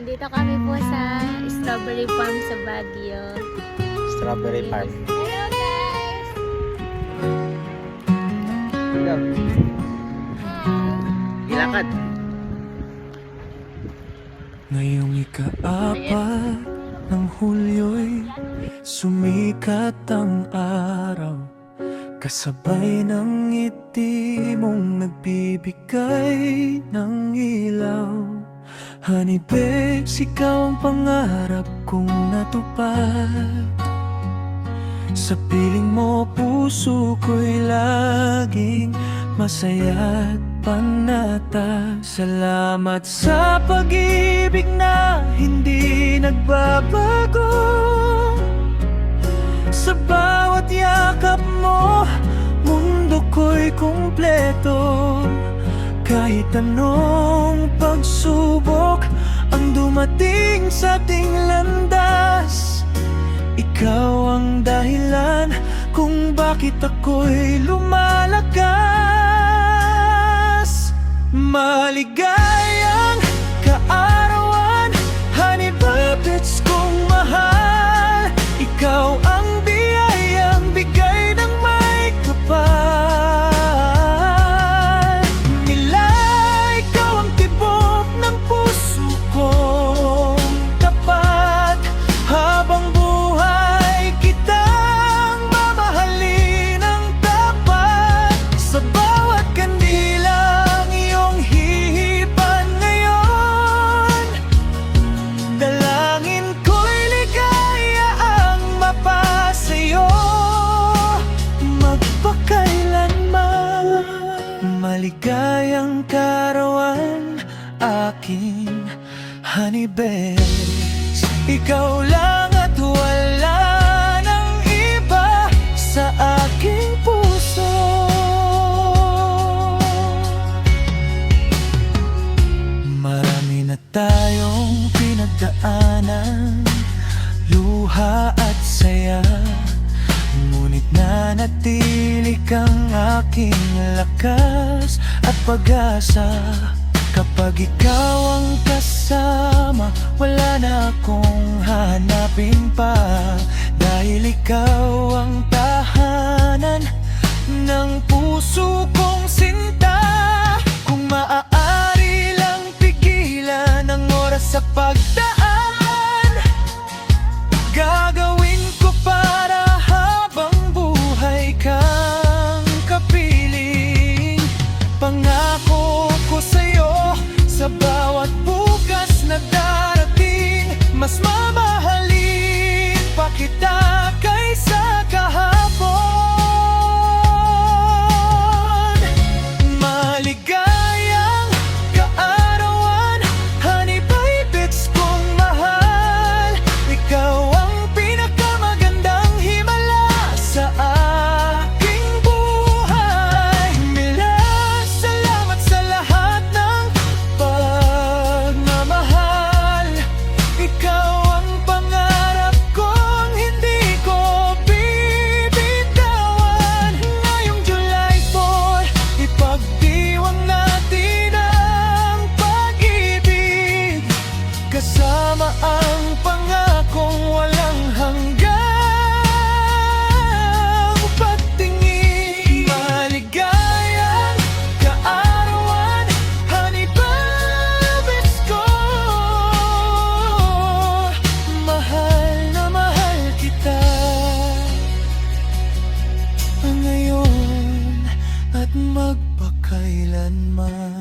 Nandito kami po sa strawberry farm sa Baguio. Strawberry farm. Hello guys! Hello. Hi! Ilakad. Ngayong ika-apat ng Hulyo'y sumikat ang araw, kasabay ng ngiti mong nagbibigay ng ilaw. Honey babes, ikaw ang pangarap kong natupad. Sa piling mo puso ko'y laging masaya at panata. Salamat sa pag-ibig na hindi nagbabago. Sa bawat yakap mo, mundo ko'y kumpleto. Kahit anong pagsubok ang dumating sa ating landas, ikaw ang dahilan kung bakit ako'y lumalakas. Maligayang kaarawan, honey babes kong mahal. Ikaw ang biyayang bigay ng may kapal. Nila ikaw ang tibok ng puso kong tapat. Habang buhay kitang mamahalin ng tapat. Sa bawat kandilang iyong hihipan ngayon, dalangin ko'y ligaya ang mapasayo magpakailanman. Maligayang karawan, aking honey babes. Ikaw lang at wala nang iba sa aking puso. Marami na tayong pinagdaanan, luha at saya, ngunit nanatili kang aking lakas at pag-asa. Kapag ikaw ang kasama, wala na akong hahanapin pa. Dahil ikaw ang tahanan ng puso kong sinta. Kung maaari lang pigilan ang oras sa pagdaan, gagawin ko para habang buhay kang kapiling. Pangako ko sa'yo, sa bawat bukas na darating, mas mamahalin pa kita kaysa kahapon. Maligayang kaarawan, honey babes kong mahal. Ikaw ang pinakamagandang himala sa aking buhay. Mila, salamat sa lahat ng pagmamahal. Ikaw ang pangarap kong hindi ko bibitawan. Ngayong July 4, ipagdiwang natin ang pag-ibig, kasama ang pangakong walang hanggang pagtingin. Maligayang kaarawan, honey babes ko. Mahal na mahal kita ngayon at magpakailanman.